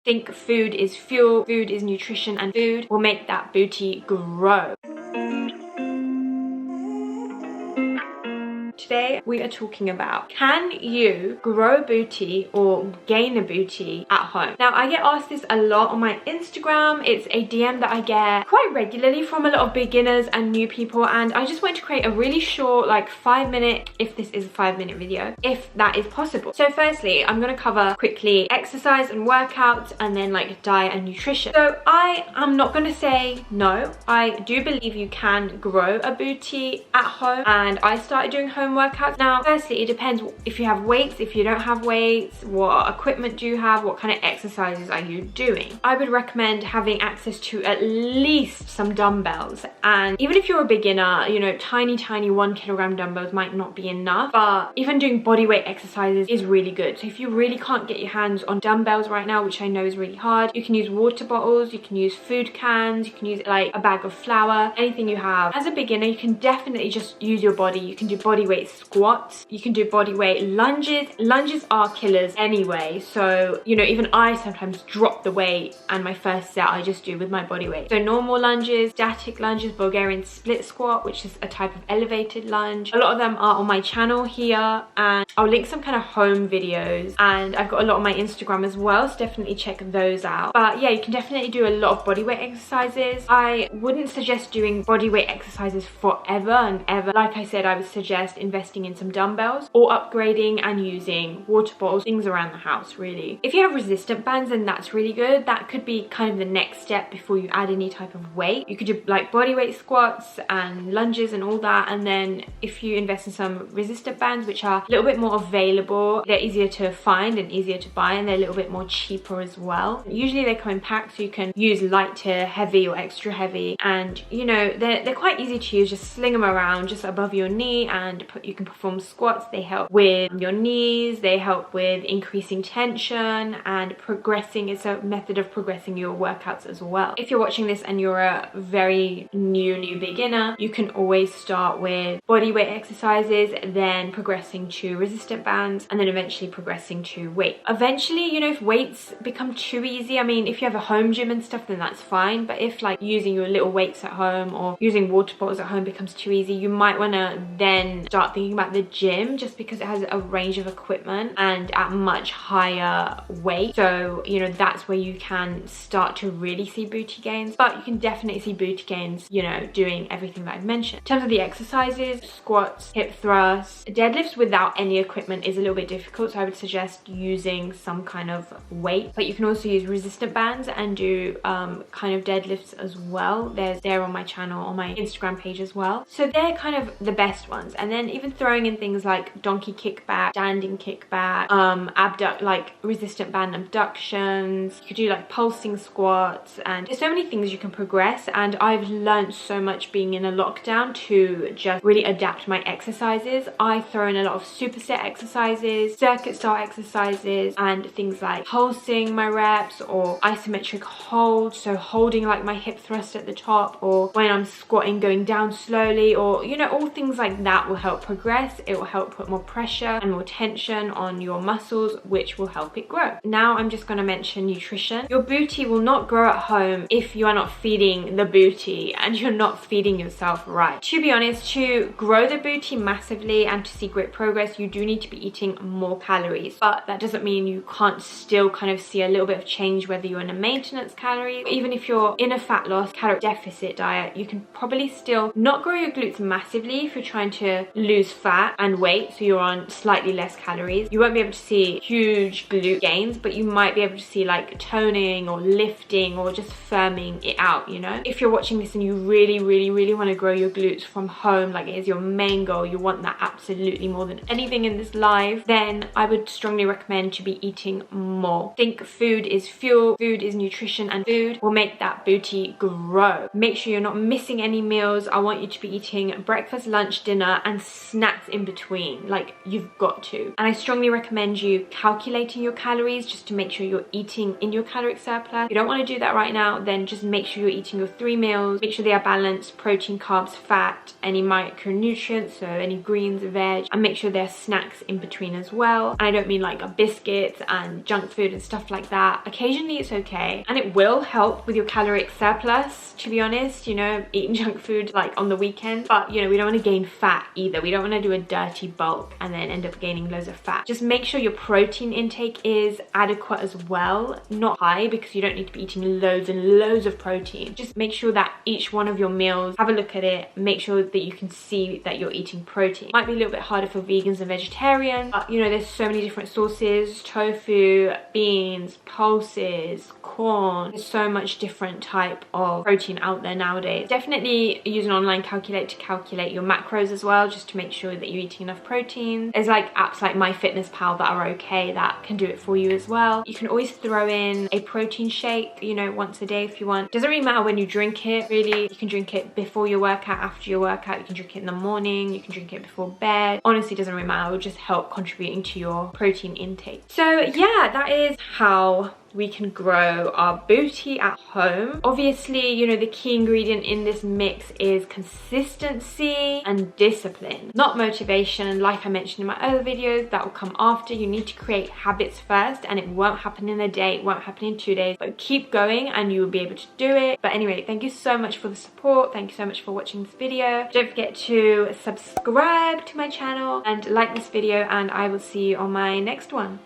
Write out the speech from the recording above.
Think food is fuel, food is nutrition, and food will make that booty grow. Today we are talking about, can you grow a booty or gain a booty at home? Now, I get asked this a lot on my Instagram. It's a DM that I get quite regularly from a lot of beginners and new people, and I just want to create a really short, like 5-minute, if this is a 5-minute video, if that is possible. So firstly, I'm going to cover quickly exercise and workouts, and then like diet and nutrition. So I am not going to say no. I do believe you can grow a booty at home, and I started doing home workouts. Now, firstly, it depends if you have weights, if you don't have weights, what equipment do you have, what kind of exercises are you doing. I would recommend having access to at least some dumbbells, and even if you're a beginner, you know, tiny 1 kilogram dumbbells might not be enough, but even doing body weight exercises is really good. So if you really can't get your hands on dumbbells right now, which I know is really hard, you can use water bottles, you can use food cans, you can use like a bag of flour, anything you have. As a beginner, you can definitely just use your body. You can do body weight squats, you can do body weight lunges. Lunges are killers anyway, so you know, even I sometimes drop the weight, and my first set I just do with my body weight. So normal lunges, static lunges, Bulgarian split squat, which is a type of elevated lunge. A lot of them are on my channel here, and I'll link some kind of home videos, and I've got a lot on my Instagram as well, so definitely check those out. But yeah, you can definitely do a lot of body weight exercises. I wouldn't suggest doing body weight exercises forever and ever. Like I said, I would suggest investing in some dumbbells or upgrading and using water bottles, things around the house really. If you have resistant bands, then that's really good. That could be kind of the next step before you add any type of weight. You could do like body weight squats and lunges and all that, and then if you invest in some resistant bands, which are a little bit more available, they're easier to find and easier to buy, and they're a little bit more cheaper as well. Usually they come in packs, so you can use light to heavy or extra heavy, and you know, they're quite easy to use. Just sling them around just above your knee, and you can perform squats. They help with your knees, they help with increasing tension and progressing. It's a method of progressing your workouts as well. If you're watching this and you're a very new beginner, you can always start with body weight exercises, then progressing to resistant bands, and then eventually progressing to weight. Eventually, you know, if weights become too easy, I mean, if you have a home gym and stuff, then that's fine. But if like using your little weights at home or using water bottles at home becomes too easy, you might want to then start thinking about the gym, just because it has a range of equipment and at much higher weight. So you know, that's where you can start to really see booty gains. But you can definitely see booty gains, you know, doing everything that I've mentioned. In terms of the exercises, squats, hip thrusts, deadlifts without any equipment is a little bit difficult, so I would suggest using some kind of weight. But you can also use resistant bands and do kind of deadlifts as well. They're on my channel, on my Instagram page as well. So they're kind of the best ones. And then even throwing in things like donkey kickback, standing kickback, like resistant band abductions. You could do like pulsing squats, and there's so many things you can progress. And I've learned so much being in a lockdown to just really adapt my exercises. I throw in a lot of superset exercises, circuit style exercises, and things like pulsing my reps or isometric hold, so holding like my hip thrust at the top, or when I'm squatting going down slowly, or you know, all things like that will help progress. It will help put more pressure and more tension on your muscles, which will help it grow. Now I'm just going to mention nutrition. Your booty will not grow at home if you are not feeding the booty and you're not feeding yourself right. To be honest, to grow the booty massively and to see great progress, you do need to be eating more calories, but that doesn't mean you can't still kind of see a little bit of change whether you're in a maintenance calorie, even if you're in a fat loss calorie deficit diet. You can probably still not grow your glutes massively if you're trying to lose fat and weight, so you're on slightly less calories. You won't be able to see huge glute gains, but you might be able to see like toning or lifting or just firming it out, you know. If you're watching this and you really want to grow your glutes from home, like it is your main goal, you want that absolutely more than anything in this life, then I would strongly recommend to be eating more. Think food is fuel, food is nutrition, and food will make that booty grow. Make sure you're not missing any meals. I want you to be eating breakfast, lunch, dinner, and snack snacks in between. Like, you've got to. And I strongly recommend you calculating your calories just to make sure you're eating in your caloric surplus. If you don't want to do that right now, then just make sure you're eating your 3 meals. Make sure they are balanced: protein, carbs, fat, any micronutrients, so any greens, veg, and make sure there are snacks in between as well. And I don't mean like biscuits and junk food and stuff like that. Occasionally it's okay, and it will help with your caloric surplus, to be honest, you know, eating junk food like on the weekend. But you know, we don't want to gain fat either. We don't want to do a dirty bulk and then end up gaining loads of fat. Just make sure your protein intake is adequate as well, not high, because you don't need to be eating loads and loads of protein. Just make sure that each one of your meals, have a look at it, make sure that you can see that you're eating protein. Might be a little bit harder for vegans and vegetarians, but you know, there's so many different sources: tofu, beans, pulses, corn. There's so much different type of protein out there nowadays. Definitely use an online calculator to calculate your macros as well, just to make sure that you're eating enough protein. There's like apps like MyFitnessPal that are okay, that can do it for you as well. You can always throw in a protein shake, you know, once a day if you want. Doesn't really matter when you drink it, really. You can drink it before your workout, after your workout. You can drink it in the morning, you can drink it before bed. Honestly, it doesn't really matter. It will just help contributing to your protein intake. So yeah, that is how we can grow our booty at home. Obviously, you know, the key ingredient in this mix is consistency and discipline, not motivation. Like I mentioned in my other videos, that will come after. You need to create habits first, and it won't happen in a day, it won't happen in 2 days, but keep going and you will be able to do it. But anyway, thank you so much for the support. Thank you so much for watching this video. Don't forget to subscribe to my channel and like this video, and I will see you on my next one.